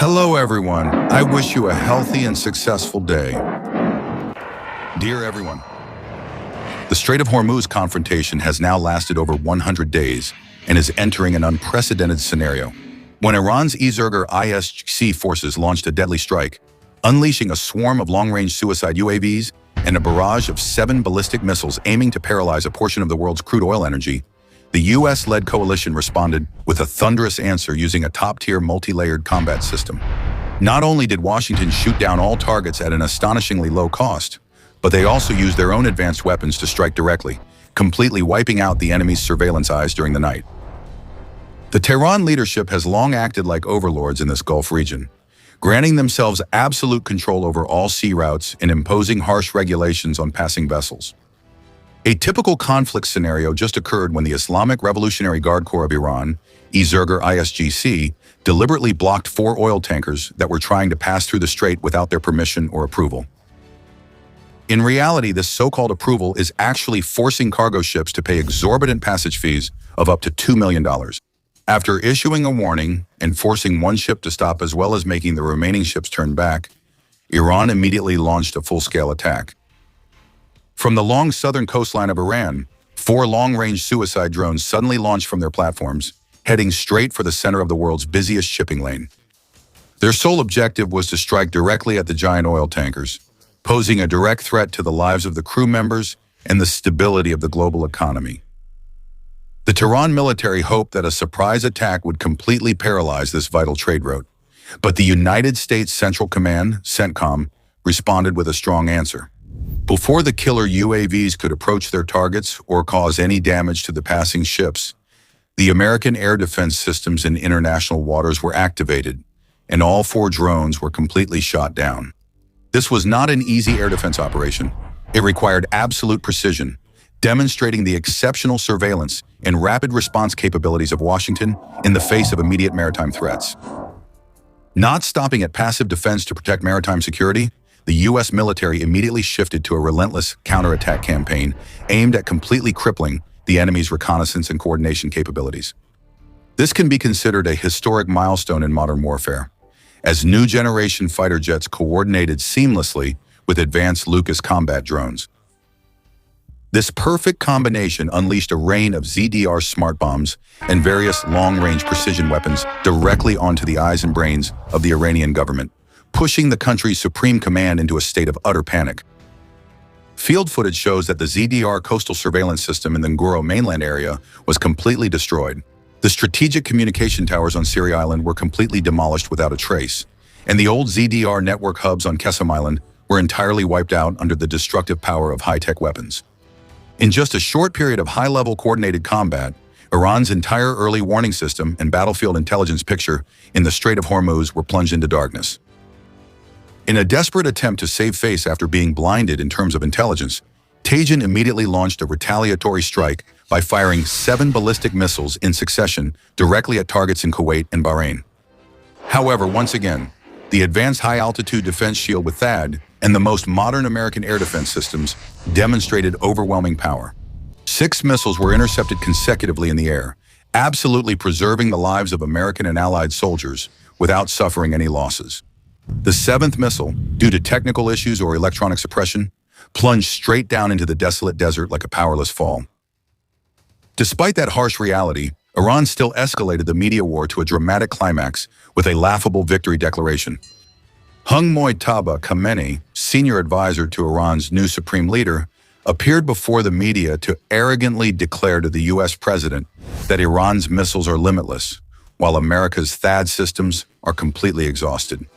Hello everyone, I wish you a healthy and successful day. Dear everyone, the Strait of Hormuz confrontation has now lasted over 100 days and is entering an unprecedented scenario. When Iran's ISG forces launched a deadly strike, unleashing a swarm of long-range suicide UAVs and a barrage of 7 ballistic missiles aiming to paralyze a portion of the world's crude oil energy, the US-led coalition responded with a thunderous answer using a top-tier multi-layered combat system. Not only did Washington shoot down all targets at an astonishingly low cost, but they also used their own advanced weapons to strike directly, completely wiping out the enemy's surveillance eyes during the night. The Tehran leadership has long acted like overlords in this Gulf region, granting themselves absolute control over all sea routes and imposing harsh regulations on passing vessels. A typical conflict scenario just occurred when the Islamic Revolutionary Guard Corps of Iran, ISGC, deliberately blocked 4 oil tankers that were trying to pass through the strait without their permission or approval. In reality, this so-called approval is actually forcing cargo ships to pay exorbitant passage fees of up to $2 million. After issuing a warning and forcing one ship to stop as well as making the remaining ships turn back, Iran immediately launched a full-scale attack. From the long southern coastline of Iran, 4 long-range suicide drones suddenly launched from their platforms, heading straight for the center of the world's busiest shipping lane. Their sole objective was to strike directly at the giant oil tankers, posing a direct threat to the lives of the crew members and the stability of the global economy. The Tehran military hoped that a surprise attack would completely paralyze this vital trade route, but the United States Central Command, CENTCOM, responded with a strong answer. Before the killer UAVs could approach their targets or cause any damage to the passing ships, the American air defense systems in international waters were activated, and all 4 drones were completely shot down. This was not an easy air defense operation. It required absolute precision, demonstrating the exceptional surveillance and rapid response capabilities of Washington in the face of immediate maritime threats. Not stopping at passive defense to protect maritime security, the U.S. military immediately shifted to a relentless counterattack campaign aimed at completely crippling the enemy's reconnaissance and coordination capabilities. This can be considered a historic milestone in modern warfare, as new generation fighter jets coordinated seamlessly with advanced Lucas combat drones. This perfect combination unleashed a rain of ZDR smart bombs and various long-range precision weapons directly onto the eyes and brains of the Iranian government, pushing the country's supreme command into a state of utter panic. Field footage shows that the ZDR coastal surveillance system in the Ngoro mainland area was completely destroyed. The strategic communication towers on Siri Island were completely demolished without a trace, and the old ZDR network hubs on Qessim Island were entirely wiped out under the destructive power of high-tech weapons. In just a short period of high-level coordinated combat, Iran's entire early warning system and battlefield intelligence picture in the Strait of Hormuz were plunged into darkness. In a desperate attempt to save face after being blinded in terms of intelligence, Tehran immediately launched a retaliatory strike by firing 7 ballistic missiles in succession directly at targets in Kuwait and Bahrain. However, once again, the advanced high-altitude defense shield with THAAD and the most modern American air defense systems demonstrated overwhelming power. 6 missiles were intercepted consecutively in the air, absolutely preserving the lives of American and Allied soldiers without suffering any losses. The 7th missile, due to technical issues or electronic suppression, plunged straight down into the desolate desert like a powerless fall. Despite that harsh reality, Iran still escalated the media war to a dramatic climax with a laughable victory declaration. Mojtaba Khamenei, senior advisor to Iran's new supreme leader, appeared before the media to arrogantly declare to the U.S. president that Iran's missiles are limitless, while America's THAAD systems are completely exhausted.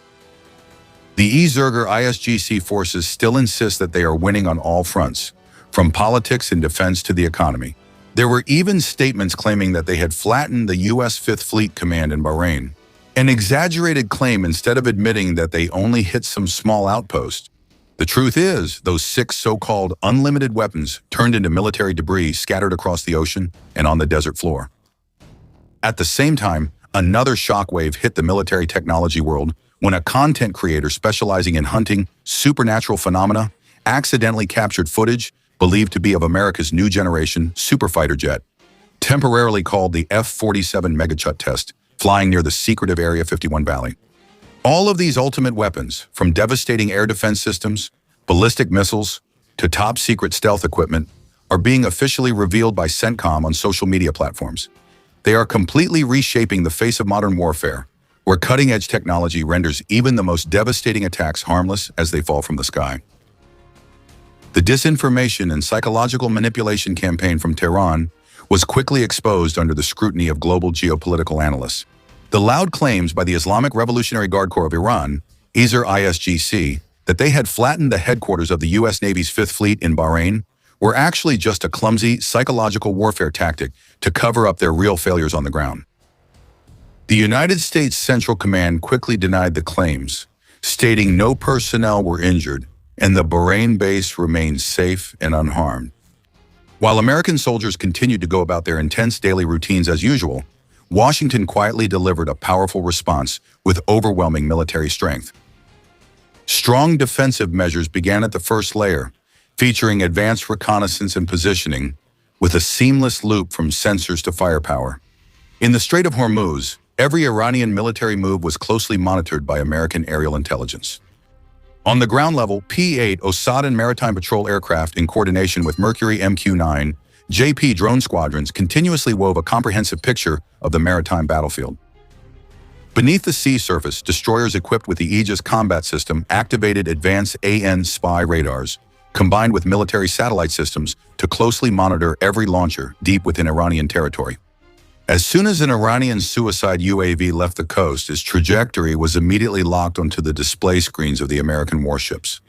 The ISGC forces still insist that they are winning on all fronts, from politics and defense to the economy. There were even statements claiming that they had flattened the U.S. 5th Fleet Command in Bahrain, an exaggerated claim instead of admitting that they only hit some small outposts. The truth is, those 6 so-called unlimited weapons turned into military debris scattered across the ocean and on the desert floor. At the same time, another shockwave hit the military technology world when a content creator specializing in hunting supernatural phenomena accidentally captured footage believed to be of America's new generation superfighter jet, temporarily called the F-47 Megachut test, flying near the secretive Area 51 Valley. All of these ultimate weapons, from devastating air defense systems, ballistic missiles, to top-secret stealth equipment, are being officially revealed by CENTCOM on social media platforms. They are completely reshaping the face of modern warfare, where cutting-edge technology renders even the most devastating attacks harmless as they fall from the sky. The disinformation and psychological manipulation campaign from Tehran was quickly exposed under the scrutiny of global geopolitical analysts. The loud claims by the Islamic Revolutionary Guard Corps of Iran, ISGC, that they had flattened the headquarters of the U.S. Navy's Fifth Fleet in Bahrain were actually just a clumsy psychological warfare tactic to cover up their real failures on the ground. The United States Central Command quickly denied the claims, stating no personnel were injured and the Bahrain base remained safe and unharmed. While American soldiers continued to go about their intense daily routines as usual, Washington quietly delivered a powerful response with overwhelming military strength. Strong defensive measures began at the first layer, featuring advanced reconnaissance and positioning, with a seamless loop from sensors to firepower. In the Strait of Hormuz, every Iranian military move was closely monitored by American aerial intelligence. On the ground level, P-8 Osadan maritime patrol aircraft in coordination with Mercury MQ-9 JP drone squadrons continuously wove a comprehensive picture of the maritime battlefield. Beneath the sea surface, destroyers equipped with the Aegis combat system activated advanced AN spy radars, combined with military satellite systems to closely monitor every launcher deep within Iranian territory. As soon as an Iranian suicide UAV left the coast, its trajectory was immediately locked onto the display screens of the American warships.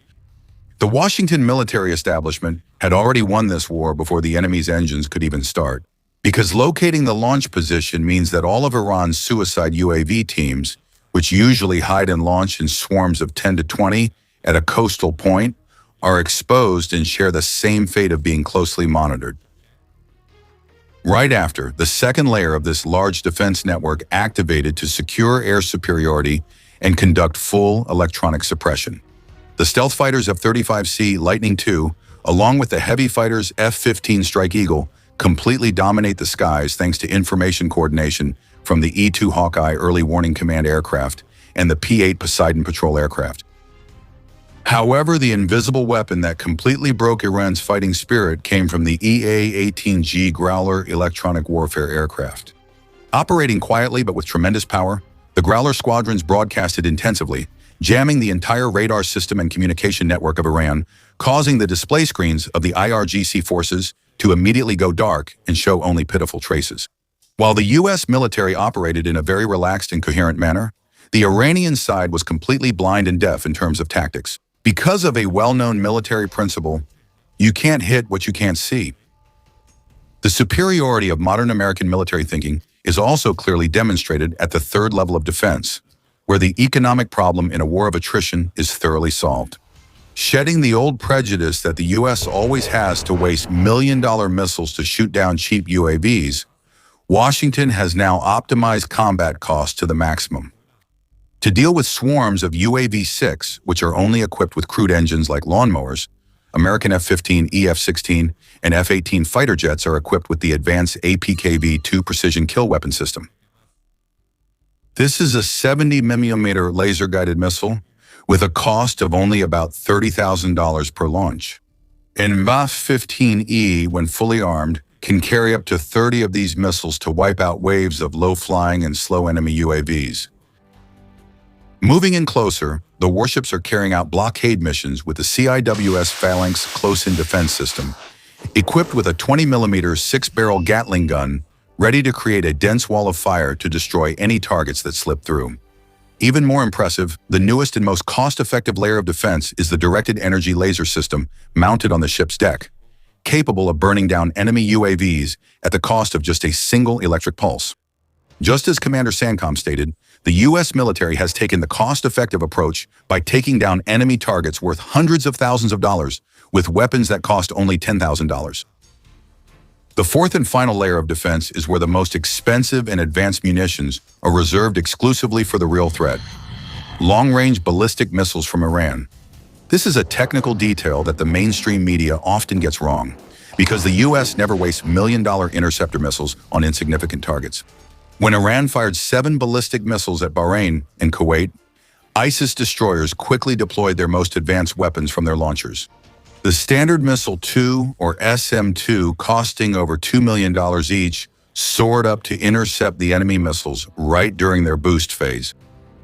The Washington military establishment had already won this war before the enemy's engines could even start, because locating the launch position means that all of Iran's suicide UAV teams, which usually hide and launch in swarms of 10 to 20 at a coastal point, are exposed and share the same fate of being closely monitored. Right after, the second layer of this large defense network activated to secure air superiority and conduct full electronic suppression. The stealth fighters F-35C Lightning II, along with the heavy fighters F-15 Strike Eagle, completely dominate the skies thanks to information coordination from the E-2 Hawkeye Early Warning Command aircraft and the P-8 Poseidon patrol aircraft. However, the invisible weapon that completely broke Iran's fighting spirit came from the EA-18G Growler electronic warfare aircraft. Operating quietly but with tremendous power, the Growler squadrons broadcasted intensively, jamming the entire radar system and communication network of Iran, causing the display screens of the IRGC forces to immediately go dark and show only pitiful traces. While the U.S. military operated in a very relaxed and coherent manner, the Iranian side was completely blind and deaf in terms of tactics. Because of a well-known military principle, you can't hit what you can't see. The superiority of modern American military thinking is also clearly demonstrated at the third level of defense, where the economic problem in a war of attrition is thoroughly solved. Shedding the old prejudice that the U.S. always has to waste million-dollar missiles to shoot down cheap UAVs, Washington has now optimized combat costs to the maximum. To deal with swarms of UAV-6, which are only equipped with crude engines like lawnmowers, American F-15, EF-16, and F-18 fighter jets are equipped with the advanced APKV-2 precision kill weapon system. This is a 70mm laser-guided missile with a cost of only about $30,000 per launch. And F-15E, when fully armed, can carry up to 30 of these missiles to wipe out waves of low-flying and slow enemy UAVs. Moving in closer, the warships are carrying out blockade missions with the CIWS Phalanx close-in defense system, equipped with a 20mm 6-barrel Gatling gun, ready to create a dense wall of fire to destroy any targets that slip through. Even more impressive, the newest and most cost-effective layer of defense is the directed energy laser system mounted on the ship's deck, capable of burning down enemy UAVs at the cost of just a single electric pulse. Just as Commander CENTCOM stated, the U.S. military has taken the cost-effective approach by taking down enemy targets worth hundreds of thousands of dollars with weapons that cost only $10,000. The fourth and final layer of defense is where the most expensive and advanced munitions are reserved exclusively for the real threat: long-range ballistic missiles from Iran. This is a technical detail that the mainstream media often gets wrong, because the U.S. never wastes million-dollar interceptor missiles on insignificant targets. When Iran fired 7 ballistic missiles at Bahrain and Kuwait, ISIS destroyers quickly deployed their most advanced weapons from their launchers. The Standard Missile 2, or SM-2, costing over $2 million each, soared up to intercept the enemy missiles right during their boost phase.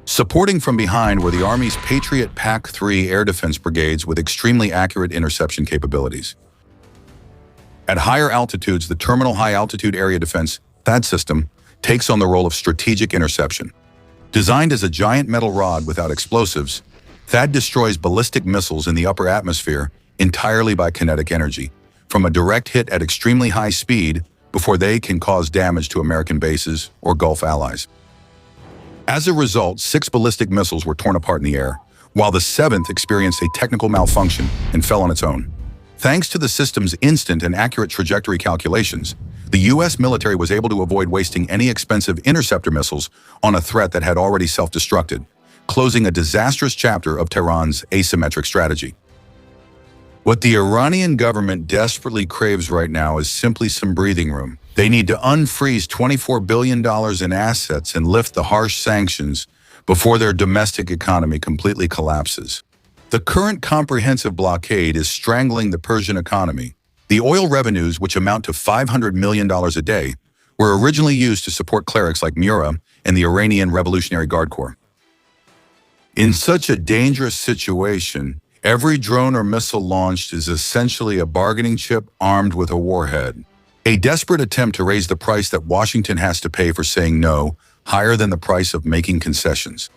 Supporting from behind were the Army's Patriot PAC-3 air defense brigades with extremely accurate interception capabilities. At higher altitudes, the Terminal High Altitude Area Defense THAAD system takes on the role of strategic interception. Designed as a giant metal rod without explosives, THAAD destroys ballistic missiles in the upper atmosphere entirely by kinetic energy, from a direct hit at extremely high speed before they can cause damage to American bases or Gulf allies. As a result, 6 ballistic missiles were torn apart in the air, while the 7th experienced a technical malfunction and fell on its own. Thanks to the system's instant and accurate trajectory calculations, the U.S. military was able to avoid wasting any expensive interceptor missiles on a threat that had already self-destructed, closing a disastrous chapter of Tehran's asymmetric strategy. What the Iranian government desperately craves right now is simply some breathing room. They need to unfreeze $24 billion in assets and lift the harsh sanctions before their domestic economy completely collapses. The current comprehensive blockade is strangling the Persian economy. The oil revenues, which amount to $500 million a day, were originally used to support clerics like Murad and the Iranian Revolutionary Guard Corps. In such a dangerous situation, every drone or missile launched is essentially a bargaining chip armed with a warhead. A desperate attempt to raise the price that Washington has to pay for saying no, higher than the price of making concessions.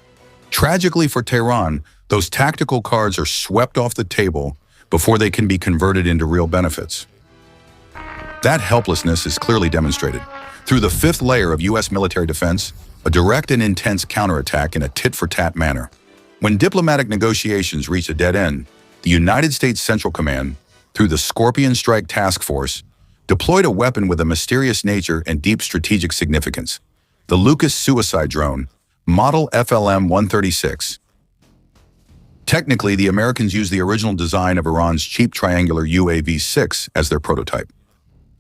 Tragically for Tehran, those tactical cards are swept off the table before they can be converted into real benefits. That helplessness is clearly demonstrated through the 5th layer of U.S. military defense, a direct and intense counterattack in a tit-for-tat manner. When diplomatic negotiations reached a dead end, the United States Central Command, through the Scorpion Strike Task Force, deployed a weapon with a mysterious nature and deep strategic significance, the Lucas suicide drone, model FLM-136. Technically, the Americans used the original design of Iran's cheap triangular UAV-6 as their prototype.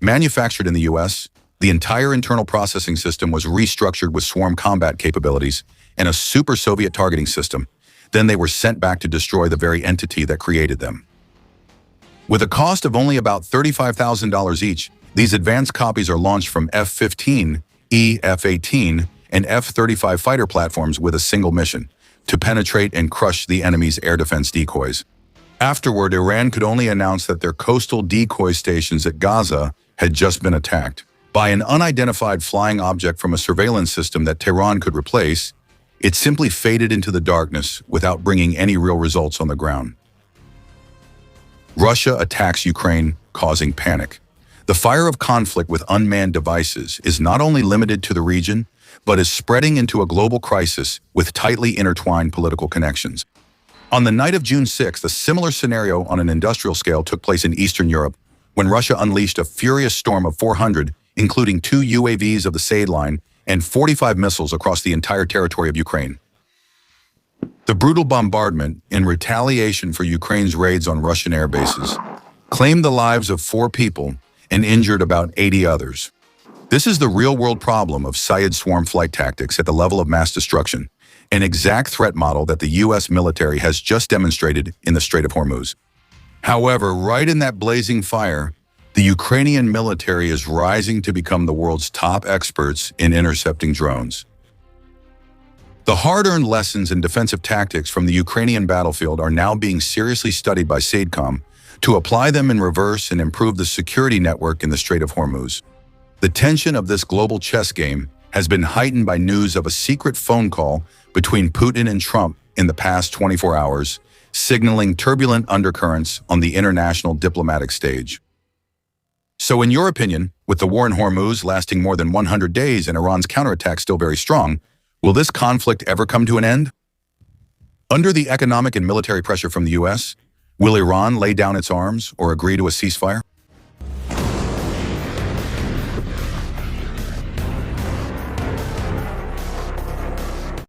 Manufactured in the U.S., the entire internal processing system was restructured with swarm combat capabilities and a super Soviet targeting system. Then they were sent back to destroy the very entity that created them. With a cost of only about $35,000 each, these advanced copies are launched from F-15, F-18, and F-35 fighter platforms with a single mission: to penetrate and crush the enemy's air defense decoys. Afterward, Iran could only announce that their coastal decoy stations at Gaza had just been attacked by an unidentified flying object from a surveillance system that Tehran could replace. It simply faded into the darkness without bringing any real results on the ground. Russia attacks Ukraine, causing panic. The fire of conflict with unmanned devices is not only limited to the region, but is spreading into a global crisis with tightly intertwined political connections. On the night of June 6th, a similar scenario on an industrial scale took place in Eastern Europe when Russia unleashed a furious storm of 400, including 2 UAVs of the SAID line and 45 missiles across the entire territory of Ukraine. The brutal bombardment, in retaliation for Ukraine's raids on Russian air bases, claimed the lives of 4 people and injured about 80 others. This is the real-world problem of Syed swarm flight tactics at the level of mass destruction, an exact threat model that the U.S. military has just demonstrated in the Strait of Hormuz. However, right in that blazing fire, the Ukrainian military is rising to become the world's top experts in intercepting drones. The hard-earned lessons in defensive tactics from the Ukrainian battlefield are now being seriously studied by SAIDCOM to apply them in reverse and improve the security network in the Strait of Hormuz. The tension of this global chess game has been heightened by news of a secret phone call between Putin and Trump in the past 24 hours, signaling turbulent undercurrents on the international diplomatic stage. So in your opinion, with the war in Hormuz lasting more than 100 days and Iran's counterattack still very strong, will this conflict ever come to an end? Under the economic and military pressure from the U.S., will Iran lay down its arms or agree to a ceasefire?